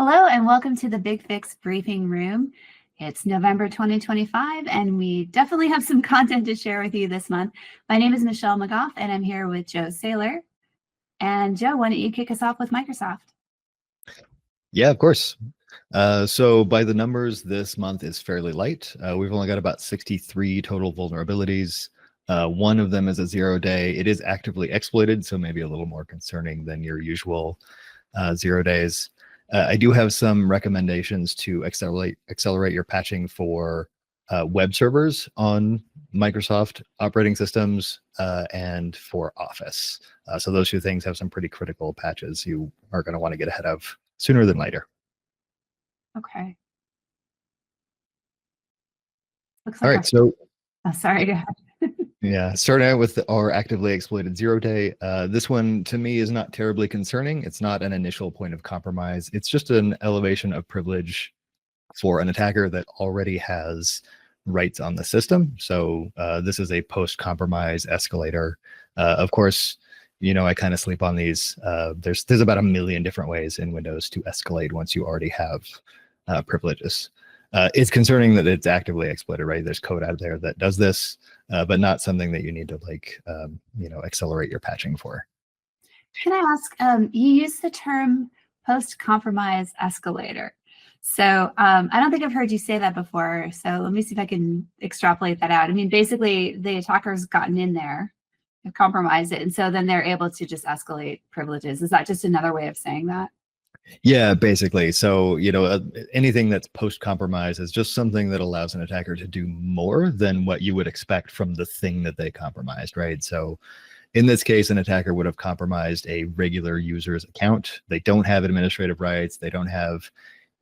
Hello and welcome to the BigFix briefing room. It's November 2025 and we definitely have some content to share with you this month. My name is Michelle McGough and I'm here with Joe Saylor. And Joe, why don't you kick us off with Microsoft? Yeah, of course. So by the numbers, this month is fairly light. We've only got about 63 total vulnerabilities. One of them is a 0-day. It is actively exploited, so maybe a little more concerning than your usual 0 days. I do have some recommendations to accelerate your patching for web servers on Microsoft operating systems and for Office. So those two things have some pretty critical patches you are going to want to get ahead of sooner than later. Okay. Looks All like right, so sorry, go ahead. yeah, starting out with our actively exploited 0-day. This one to me is not terribly concerning. It's not an initial point of compromise. It's just an elevation of privilege for an attacker that already has rights on the system. So this is a post-compromise escalator. Of course, you know, I kind of sleep on these. There's about 1 million different ways in Windows to escalate once you already have privileges. It's concerning that it's actively exploited, right? There's code out there that does this, but not something that you need to accelerate your patching for. Can I ask, you use the term post-compromise escalator. So I don't think I've heard you say that before. So let me see if I can extrapolate that out. I mean, basically the attacker's gotten in there, have compromised it, and so then they're able to just escalate privileges. Is that just another way of saying that? Yeah, basically. So, you know, anything that's post-compromise is just something that allows an attacker to do more than what you would expect from the thing that they compromised, right? So in this case, an attacker would have compromised a regular user's account. They don't have administrative rights. They don't have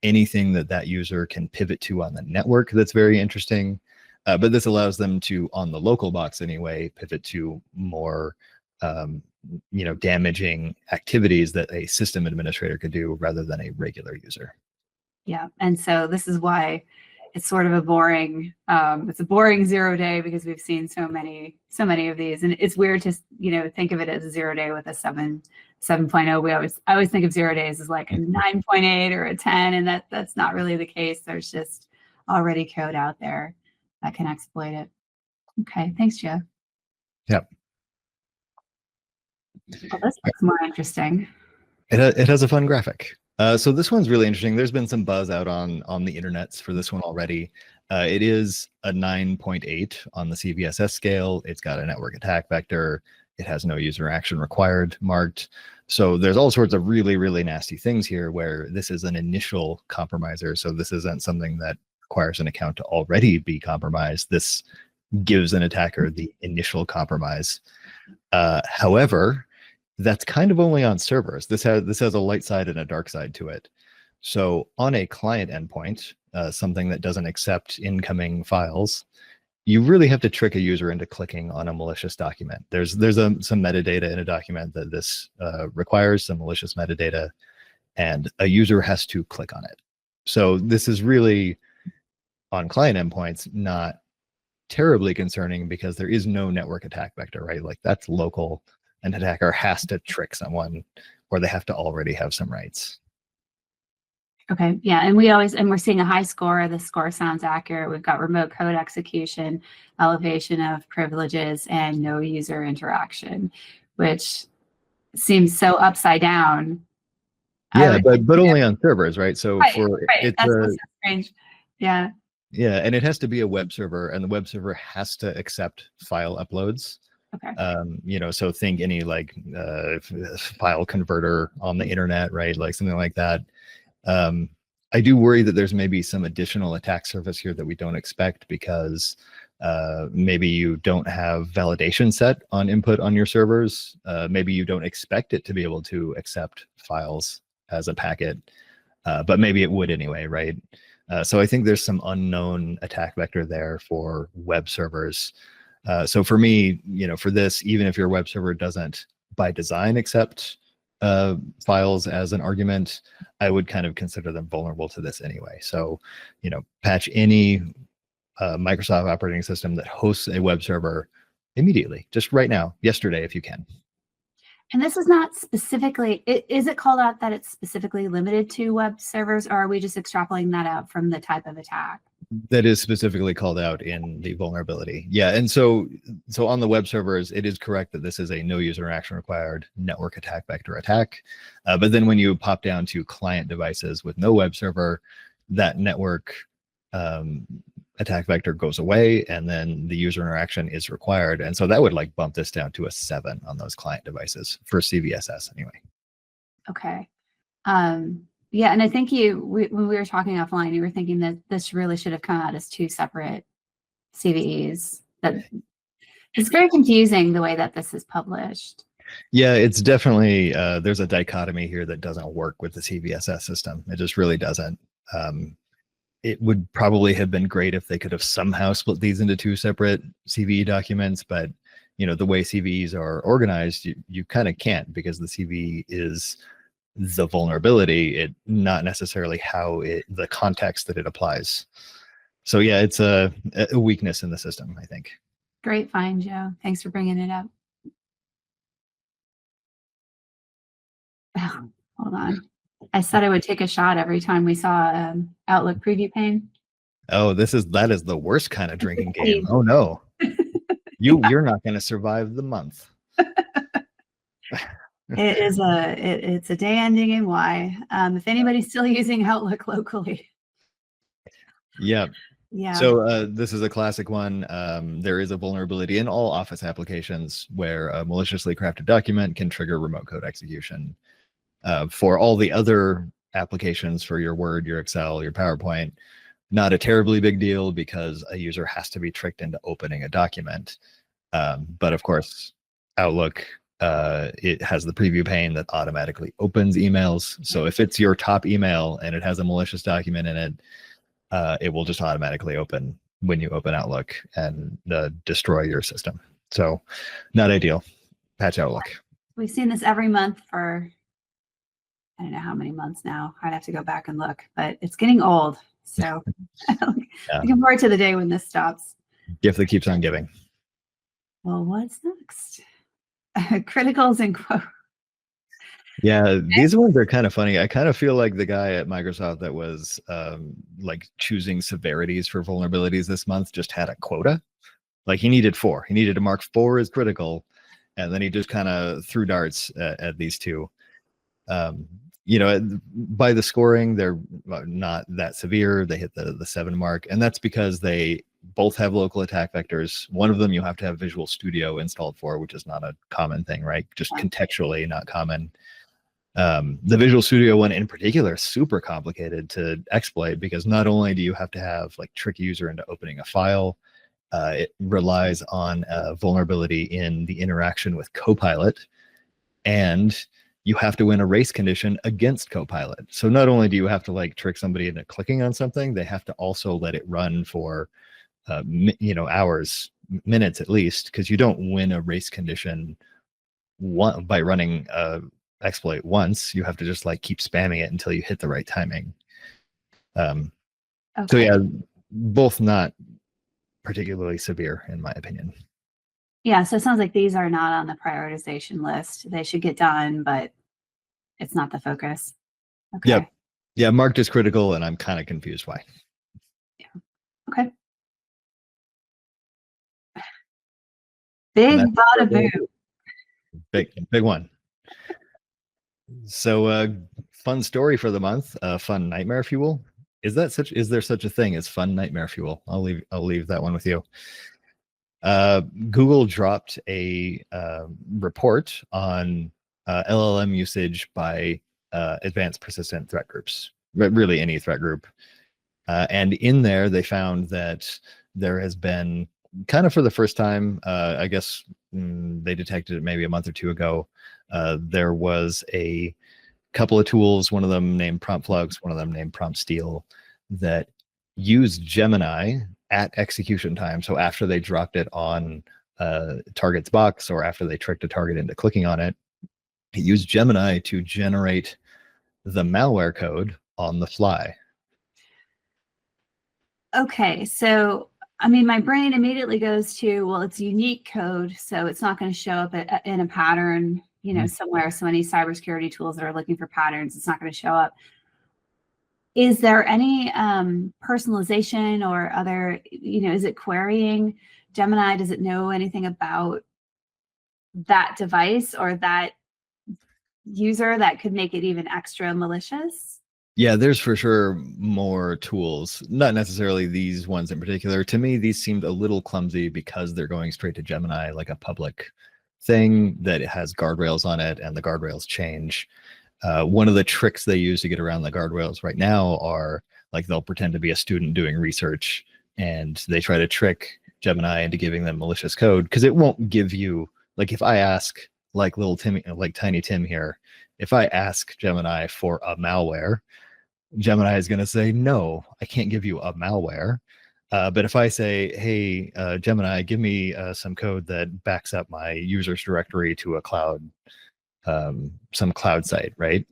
anything that user can pivot to on the network that's very interesting. But this allows them to, on the local box anyway, pivot to more damaging activities that a system administrator could do rather than a regular user. Yeah, and so this is why it's sort of a boring, it's a boring 0-day because we've seen so many of these, and it's weird to think of it as a 0-day with a 7.0. I always think of 0 days as like a 9.8 or a 10, and that's not really the case. There's just already code out there that can exploit it. Okay, thanks, Joe. Yep. Well, this looks more interesting. It has a fun graphic. So this one's really interesting. There's been some buzz out on the internets for this one already. It is a 9.8 on the CVSS scale. It's got a network attack vector. It has no user action required marked. So there's all sorts of really, really nasty things here where this is an initial compromiser. So this isn't something that requires an account to already be compromised. This gives an attacker the initial compromise. However, that's kind of only on servers. This has a light side and a dark side to it. So on a client endpoint, something that doesn't accept incoming files, you really have to trick a user into clicking on a malicious document. There's some metadata in a document that this requires, some malicious metadata, and a user has to click on it. So this is really, on client endpoints, not terribly concerning because there is no network attack vector, right? Like that's local. An attacker has to trick someone or they have to already have some rights. Okay, yeah, and we're seeing a high score. The score sounds accurate. We've got remote code execution, elevation of privileges, and no user interaction, which seems so upside down. Yeah, but only on servers, right? So right, for right. That's so strange. Yeah. Yeah, and it has to be a web server, and the web server has to accept file uploads. Okay. So think any like file converter on the internet, right? Like something like that. I do worry that there's maybe some additional attack surface here that we don't expect because maybe you don't have validation set on input on your servers. Maybe you don't expect it to be able to accept files as a packet, but maybe it would anyway, right? So I think there's some unknown attack vector there for web servers. So for me, for this, even if your web server doesn't by design accept files as an argument, I would kind of consider them vulnerable to this anyway. So, patch any Microsoft operating system that hosts a web server immediately, just right now, yesterday, if you can. And this is not specifically, is it called out that it's specifically limited to web servers, or are we just extrapolating that out from the type of attack? That is specifically called out in the vulnerability. Yeah, and so on the web servers, it is correct that this is a no user interaction required network attack vector attack. But then when you pop down to client devices with no web server, that network attack vector goes away, and then the user interaction is required. And so that would like bump this down to a 7 on those client devices for CVSS anyway. Okay. Yeah, and I think when we were talking offline, you were thinking that this really should have come out as 2 separate CVEs. That it's very confusing the way that this is published. Yeah, it's definitely there's a dichotomy here that doesn't work with the CVSS system. It just really doesn't. It would probably have been great if they could have somehow split these into 2 separate CVE documents, but the way CVEs are organized, you kind of can't, because the CVE is the vulnerability, it not necessarily the context that it applies. So yeah, it's a weakness in the system, I think. Great find, Joe. Thanks for bringing it up. Oh, hold on. I said I would take a shot every time we saw Outlook preview pane. Oh, that is the worst kind of drinking game. Oh no, you're not going to survive the month. It's a day ending in Y. If anybody's still using Outlook locally. Yeah. Yeah. So this is a classic one. There is a vulnerability in all Office applications where a maliciously crafted document can trigger remote code execution. For all the other applications, for your Word, your Excel, your PowerPoint, not a terribly big deal because a user has to be tricked into opening a document. But of course, Outlook, it has the preview pane that automatically opens emails. So if it's your top email and it has a malicious document in it, it will just automatically open when you open Outlook and destroy your system. So not ideal. Patch Outlook. We've seen this every month for, I don't know how many months now. I'd have to go back and look, but it's getting old. So looking forward to the day when this stops. Gift that keeps on giving. Well, what's next? Criticals and quote. Yeah, these ones are kind of funny. I kind of feel like the guy at Microsoft that was like choosing severities for vulnerabilities this month just had a quota. Like he needed 4. He needed to mark 4 as critical, and then he just kind of threw darts at these 2. By the scoring, they're not that severe. They hit the 7 mark, and that's because they both have local attack vectors. One of them you have to have Visual Studio installed for, which is not a common thing, right? Just contextually not common. The Visual Studio one in particular is super complicated to exploit, because not only do you have to have like trick user into opening a file, it relies on a vulnerability in the interaction with Copilot, and you have to win a race condition against Copilot. So not only do you have to like trick somebody into clicking on something, they have to also let it run for hours, minutes at least, because you don't win a race condition by running exploit once. You have to just like keep spamming it until you hit the right timing. So yeah, both not particularly severe in my opinion. Yeah, so it sounds like these are not on the prioritization list. They should get done, but it's not the focus. Okay. Yep. Yeah, marked as critical, and I'm kind of confused why. Yeah. Okay. Big bada boom. Big one. So fun story for the month, fun nightmare fuel. Is there such a thing as fun nightmare fuel? I'll leave that one with you. Google dropped a report on LLM usage by advanced persistent threat groups, really any threat group. And in there, they found that there has been, kind of for the first time, I guess they detected it maybe a month or 2 ago, there was a couple of tools, one of them named PromptFlux, one of them named PromptSteal, that used Gemini at execution time. So after they dropped it on target's box, or after they tricked a target into clicking on it, it used Gemini to generate the malware code on the fly. Okay, so I mean, my brain immediately goes to, well, it's unique code, so it's not going to show up in a pattern somewhere, so many cybersecurity tools that are looking for patterns, it's not going to show up. Is there any personalization or other, is it querying Gemini? Does it know anything about that device or that user that could make it even extra malicious? Yeah, there's for sure more tools, not necessarily these ones in particular. To me, these seemed a little clumsy because they're going straight to Gemini, like a public thing that has guardrails on it, and the guardrails change. One of the tricks they use to get around the guardrails right now are like they'll pretend to be a student doing research, and they try to trick Gemini into giving them malicious code, because it won't give you, like, if I ask like little Timmy, like Tiny Tim here, if I ask Gemini for a malware, Gemini is going to say, no, I can't give you a malware. But if I say, hey, Gemini, give me some code that backs up my users directory to a cloud, some cloud site, right?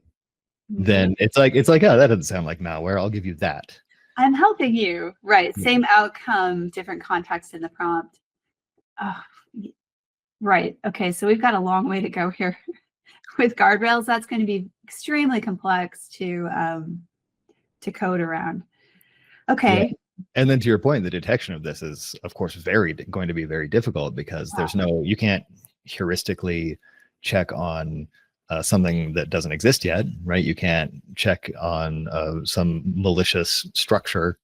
Then it's like, oh, that doesn't sound like malware. I'll give you that. I'm helping you, right? Same outcome, different context in the prompt. Oh, right. Okay, so we've got a long way to go here with guardrails. That's going to be extremely complex to code around. Okay. Yeah. And then to your point, the detection of this is, of course, going to be very difficult, because there's you can't heuristically check on something that doesn't exist yet, right? You can't check on some malicious structure,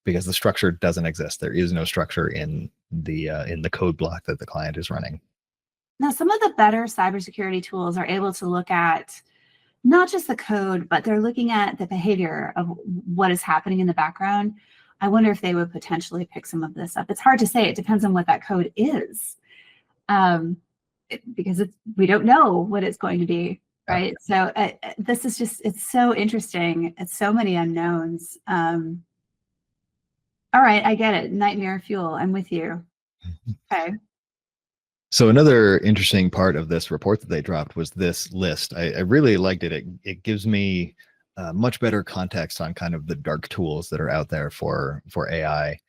because the structure doesn't exist. There is no structure in the code block that the client is running. Now, some of the better cybersecurity tools are able to look at not just the code, but they're looking at the behavior of what is happening in the background. I wonder if they would potentially pick some of this up. It's hard to say. It depends on what that code is, because we don't know what it's going to be, right? So this is just, it's so interesting. It's so many unknowns. All right, I get it. Nightmare fuel. I'm with you. Okay. So another interesting part of this report that they dropped was this list. I really liked it. It gives me much better context on kind of the dark tools that are out there for AI.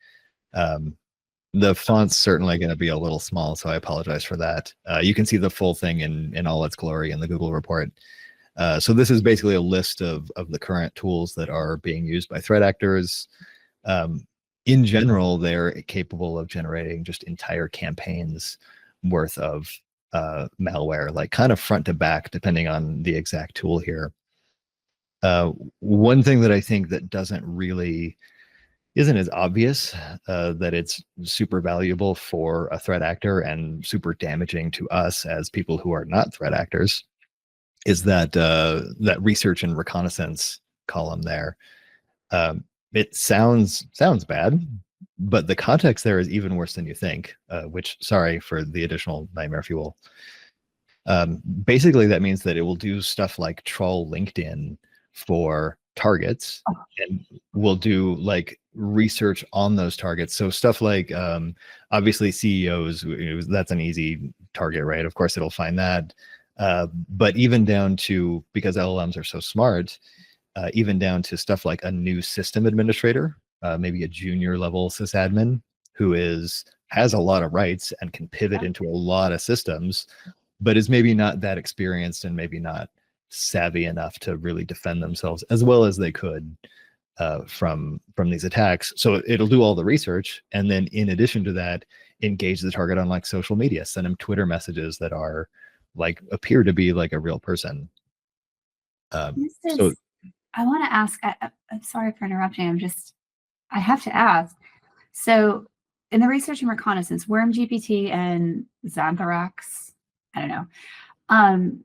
The font's certainly going to be a little small, so I apologize for that. You can see the full thing in all its glory in the Google report. So this is basically a list of the current tools that are being used by threat actors. In general, they're capable of generating just entire campaigns worth of malware, like kind of front to back, depending on the exact tool here. One thing that I think that isn't as obvious, that it's super valuable for a threat actor and super damaging to us as people who are not threat actors, is that that research and reconnaissance column there. It sounds bad, but the context there is even worse than you think, which, sorry for the additional nightmare fuel. Basically, that means that it will do stuff like trawl LinkedIn for targets, and will do like research on those targets. So stuff like, obviously CEOs, that's an easy target, right? Of course, it'll find that. But even down to, because LLMs are so smart, even down to stuff like a new system administrator, maybe a junior level sysadmin who has a lot of rights and can pivot into a lot of systems, but is maybe not that experienced and maybe not savvy enough to really defend themselves as well as they could from these attacks. So it'll do all the research, and then in addition to that, engage the target on like social media, send them Twitter messages that are like appear to be like a real person. So I want to ask, I'm sorry for interrupting. I have to ask. So in the research and reconnaissance, Worm GPT and Xanthrax, I don't know,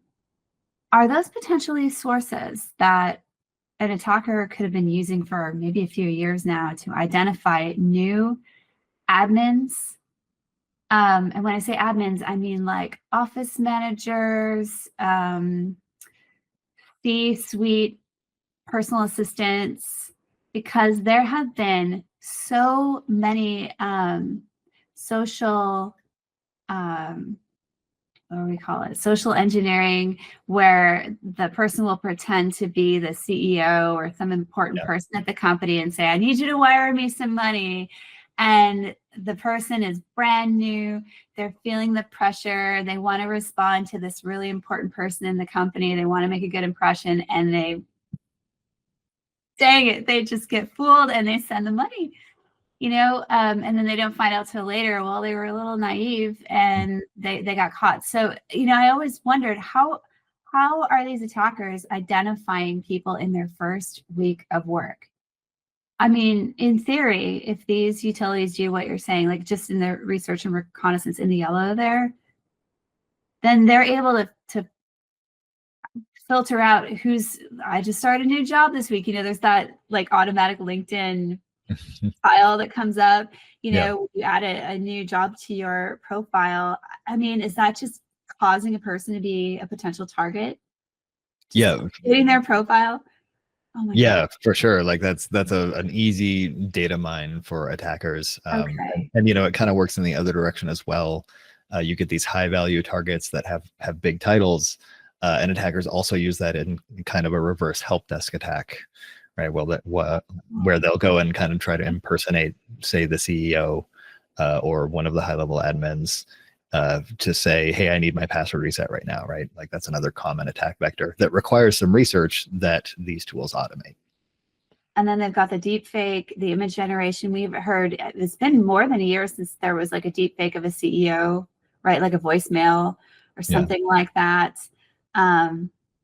are those potentially sources that an attacker could have been using for maybe a few years now to identify new admins? And when I say admins, I mean like office managers, C-suite personal assistants, because there have been so many social, what do we call it? Social engineering, where the person will pretend to be the CEO or some important person at the company and say, I need you to wire me some money. and the person is brand new. They're feeling the pressure. They want to respond to this really important person in the company. They want to make a good impression, and dang it, they just get fooled and they send the money, and then they don't find out till later, well, they were a little naive and they got caught. So, I always wondered how are these attackers identifying people in their first week of work? I mean, in theory, if these utilities do what you're saying, like just in the research and reconnaissance in the yellow there, then they're able to filter out I just started a new job this week. There's that like automatic LinkedIn file that comes up, Yeah. you add a new job to your profile. I mean, is that just causing a person to be a potential target? Yeah. Hitting their profile? Oh my Yeah, God. for sure. Like that's an easy data mine for attackers. Okay. And it kind of works in the other direction as well. You get these high value targets that have big titles, and attackers also use that in kind of a reverse help desk attack, right? Well, where they'll go and kind of try to impersonate, say, the CEO or one of the high level admins. To say, hey, I need my password reset right now, right? Like that's another common attack vector that requires some research that these tools automate. And then they've got the deep fake, the image generation. We've heard it's been more than a year since there was like a deep fake of a CEO, right? Like a voicemail or something like that.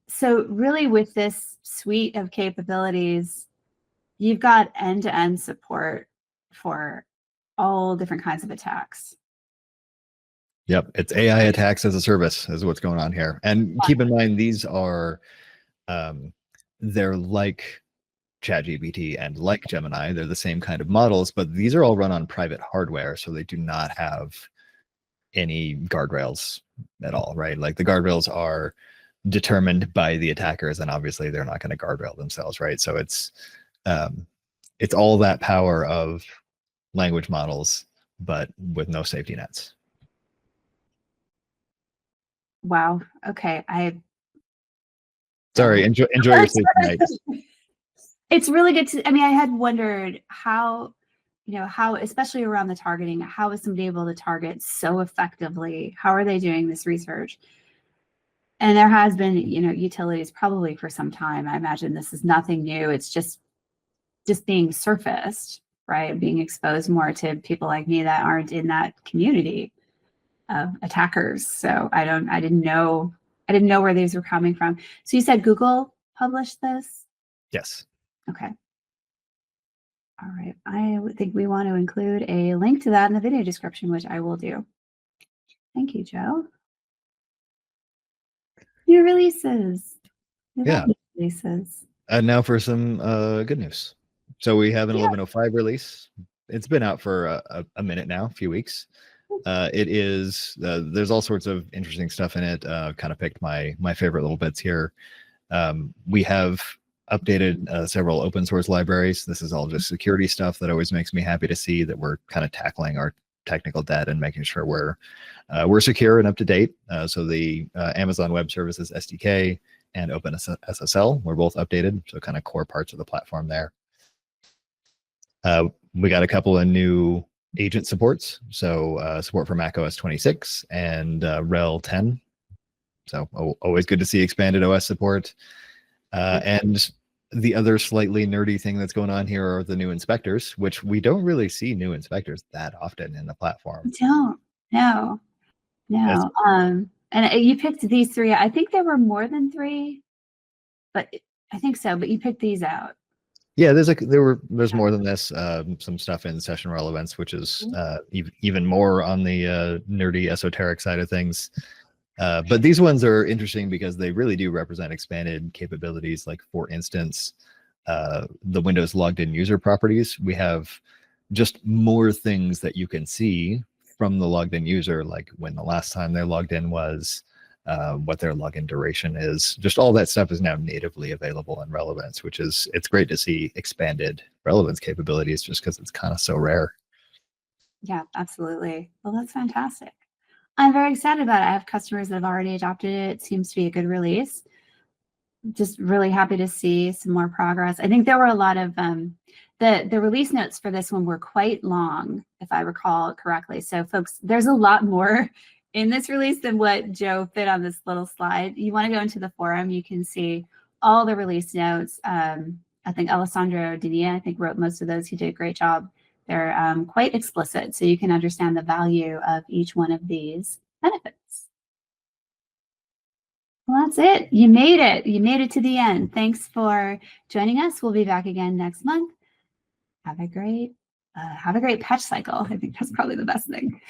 So really with this suite of capabilities, you've got end-to-end support for all different kinds of attacks. Yep, it's AI attacks as a service is what's going on here. And keep in mind, these are they're like ChatGPT and like Gemini. They're the same kind of models, but these are all run on private hardware, so they do not have any guardrails at all, right? Like the guardrails are determined by the attackers, and obviously they're not going to guardrail themselves, right? So it's all that power of language models, but with no safety nets. Wow. Okay. Sorry, enjoy your sleep tonight. It's really good to, I had wondered how, especially around the targeting, how is somebody able to target so effectively? How are they doing this research? And there has been, utilities probably for some time. I imagine this is nothing new. It's just being surfaced, right? Being exposed more to people like me that aren't in that community of attackers. So I didn't know where these were coming from. So you said Google published this? Yes. Okay. All right. I would think we want to include a link to that in the video description, which I will do. Thank you, Joe. New releases. Yeah. Releases. And now for some good news. So we have an 11.05 release. It's been out for a minute now, a few weeks. It is there's all sorts of interesting stuff in it. Kind of picked my favorite little bits here. We have updated several open source libraries. This is all just security stuff that always makes me happy to see that we're kind of tackling our technical debt and making sure we're secure and up to date. So the Amazon Web Services SDK and OpenSSL were both updated, so kind of core parts of the platform there. We got a couple of new agent supports, so support for macOS 26 and RHEL 10. So always good to see expanded OS support. And the other slightly nerdy thing that's going on here are the new inspectors, which we don't really see new inspectors that often in the platform. No. And you picked these three. I think there were more than three, but I think so. But you picked these out. Yeah, there's more than this. Some stuff in session relevance, which is even more on the nerdy esoteric side of things. But these ones are interesting because they really do represent expanded capabilities. Like for instance, the Windows logged in user properties. We have just more things that you can see from the logged in user, like when the last time they logged in was, what their login duration is. Just all that stuff is now natively available in relevance, it's great to see expanded relevance capabilities just because it's kind of so rare. Yeah, absolutely. Well, that's fantastic. I'm very excited about it. I have customers that have already adopted it. It seems to be a good release. just really happy to see some more progress. I think there were a lot of the release notes for this one were quite long, if I recall correctly. So folks, there's a lot more in this release than what Joe fit on this little slide. You want to go into the forum, you can see all the release notes. I think Alessandro Denia, wrote most of those. He did a great job. They're quite explicit, so you can understand the value of each one of these benefits. Well, that's it. You made it. You made it to the end. Thanks for joining us. We'll be back again next month. Have a great patch cycle. I think that's probably the best thing.